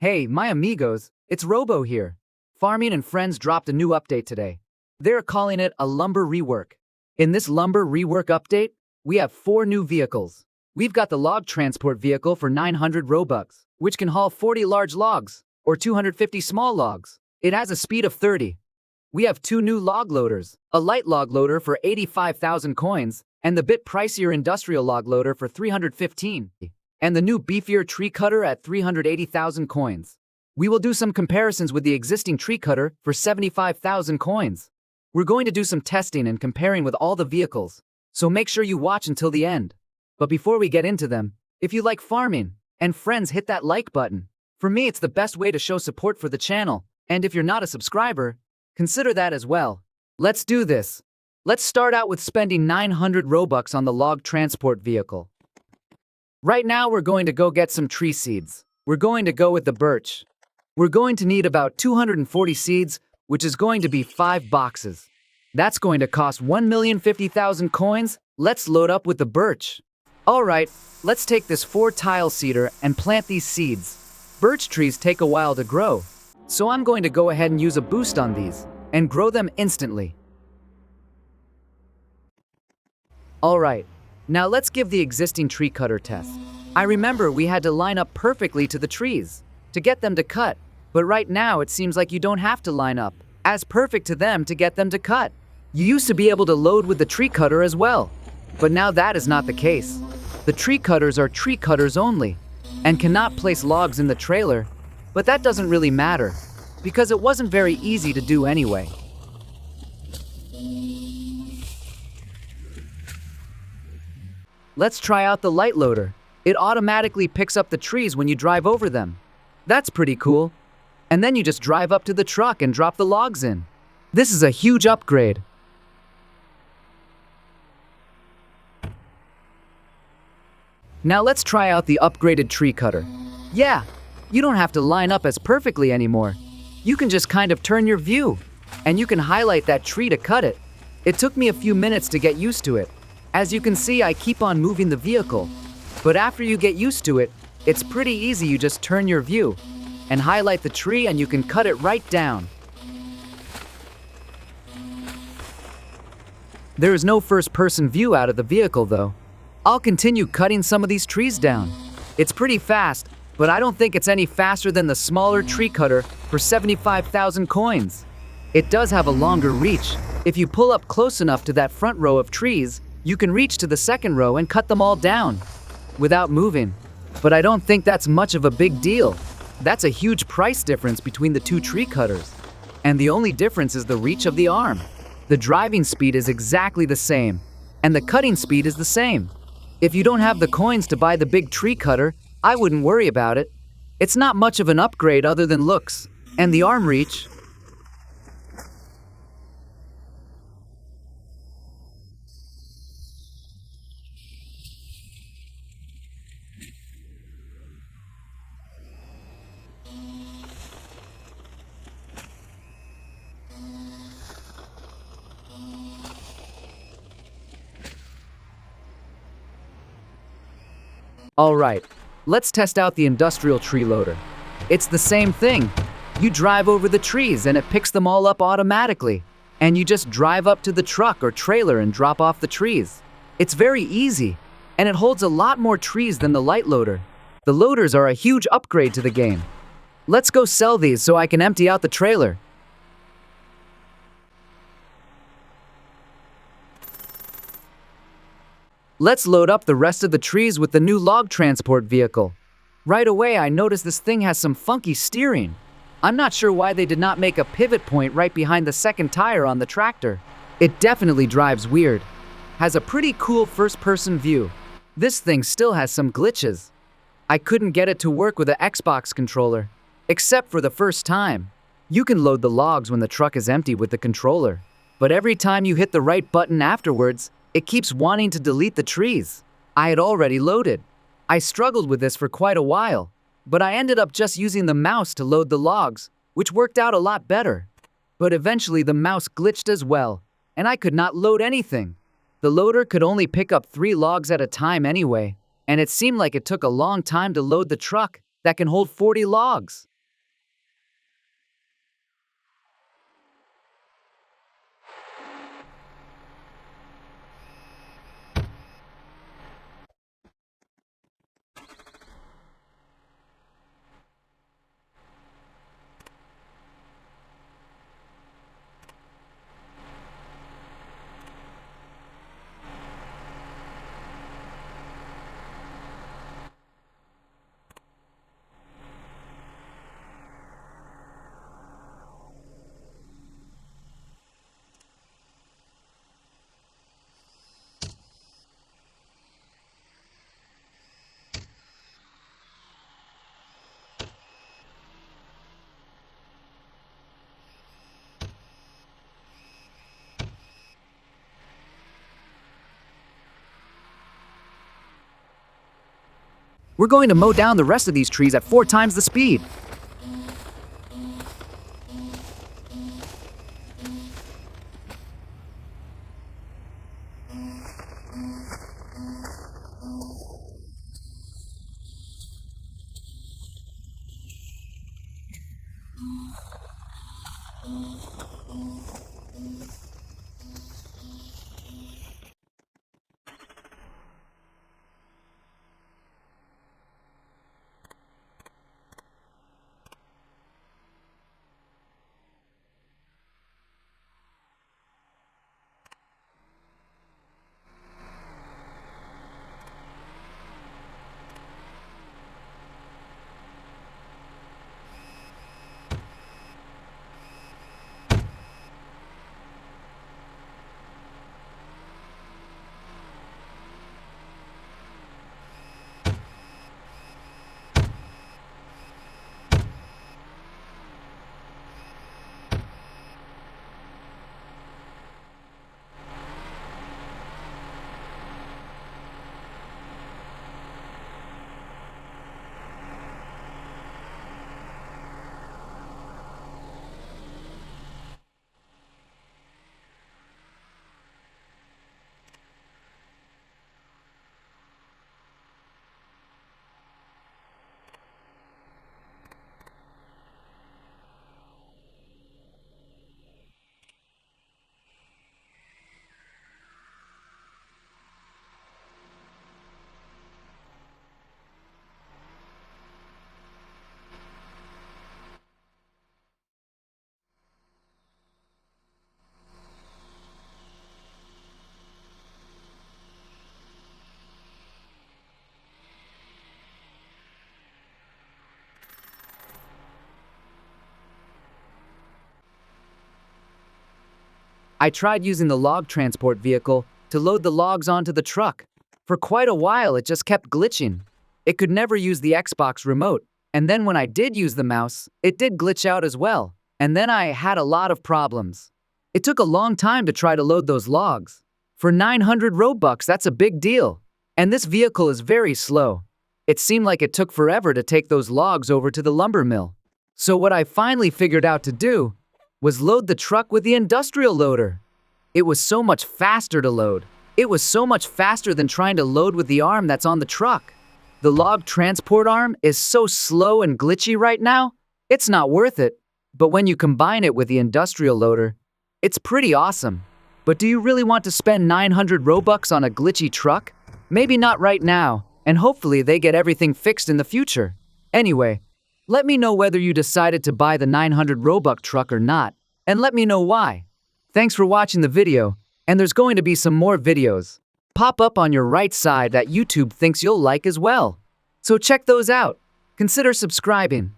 Hey, my amigos, it's Robo here. Farming and Friends dropped a new update today. They're calling it a Lumber Rework. In this Lumber Rework update, we have 4 new vehicles. We've got the log transport vehicle for 900 Robux, which can haul 40 large logs, or 250 small logs. It has a speed of 30. We have 2 new log loaders, a light log loader for 85,000 coins, and the bit pricier industrial log loader for 315. And the new beefier tree cutter at 380,000 coins. We will do some comparisons with the existing tree cutter for 75,000 coins. We're going to do some testing and comparing with all the vehicles, so make sure you watch until the end. But before we get into them, if you like farming and friends, hit that like button. For me, it's the best way to show support for the channel, and if you're not a subscriber, consider that as well. Let's do this. Let's start out with spending 900 Robux on the log transport vehicle. Right now, we're going to go get some tree seeds. We're going to go with the birch. We're going to need about 240 seeds, which is going to be 5 boxes. That's going to cost 1,050,000 coins. Let's load up with the birch. Alright, let's take this 4-tile seeder and plant these seeds. Birch trees take a while to grow, so I'm going to go ahead and use a boost on these and grow them instantly. Alright. Now let's give the existing tree cutter test. I remember we had to line up perfectly to the trees to get them to cut, but right now it seems like you don't have to line up as perfect to them to get them to cut. You used to be able to load with the tree cutter as well, but now that is not the case. The tree cutters are tree cutters only and cannot place logs in the trailer, but that doesn't really matter because it wasn't very easy to do anyway. Let's try out the light loader. It automatically picks up the trees when you drive over them. That's pretty cool. And then you just drive up to the truck and drop the logs in. This is a huge upgrade. Now let's try out the upgraded tree cutter. Yeah, you don't have to line up as perfectly anymore. You can just kind of turn your view, and you can highlight that tree to cut it. It took me a few minutes to get used to it. As you can see, I keep on moving the vehicle, but after you get used to it, it's pretty easy. You just turn your view and highlight the tree and you can cut it right down. There is no first-person view out of the vehicle though. I'll continue cutting some of these trees down. It's pretty fast, but I don't think it's any faster than the smaller tree cutter for 75,000 coins. It does have a longer reach. If you pull up close enough to that front row of trees, you can reach to the second row and cut them all down without moving. But I don't think that's much of a big deal. That's a huge price difference between the 2 tree cutters. And the only difference is the reach of the arm. The driving speed is exactly the same, and the cutting speed is the same. If you don't have the coins to buy the big tree cutter, I wouldn't worry about it. It's not much of an upgrade other than looks and the arm reach. Alright, let's test out the industrial tree loader. It's the same thing. You drive over the trees and it picks them all up automatically. And you just drive up to the truck or trailer and drop off the trees. It's very easy, and it holds a lot more trees than the light loader. The loaders are a huge upgrade to the game. Let's go sell these so I can empty out the trailer. Let's load up the rest of the trees with the new log transport vehicle. Right away, I noticed this thing has some funky steering. I'm not sure why they did not make a pivot point right behind the second tire on the tractor. It definitely drives weird. Has a pretty cool first-person view. This thing still has some glitches. I couldn't get it to work with an Xbox controller, except for the first time. You can load the logs when the truck is empty with the controller, but every time you hit the right button afterwards, it keeps wanting to delete the trees I had already loaded. I struggled with this for quite a while, but I ended up just using the mouse to load the logs, which worked out a lot better. But eventually the mouse glitched as well, and I could not load anything. The loader could only pick up 3 logs at a time anyway, and it seemed like it took a long time to load the truck that can hold 40 logs. We're going to mow down the rest of these trees at 4 times the speed. I tried using the log transport vehicle to load the logs onto the truck. For quite a while, it just kept glitching. It could never use the Xbox remote, and then when I did use the mouse, it did glitch out as well, and then I had a lot of problems. It took a long time to try to load those logs. For 900 Robux, that's a big deal. And this vehicle is very slow. It seemed like it took forever to take those logs over to the lumber mill. So what I finally figured out to do was load the truck with the industrial loader. It was so much faster to load. It was so much faster than trying to load with the arm that's on the truck. The log transport arm is so slow and glitchy right now, it's not worth it. But when you combine it with the industrial loader, it's pretty awesome. But do you really want to spend 900 Robux on a glitchy truck? Maybe not right now, and hopefully they get everything fixed in the future. Anyway, let me know whether you decided to buy the 900 Robux truck or not, and let me know why. Thanks for watching the video, and there's going to be some more videos pop up on your right side that YouTube thinks you'll like as well. So check those out. Consider subscribing.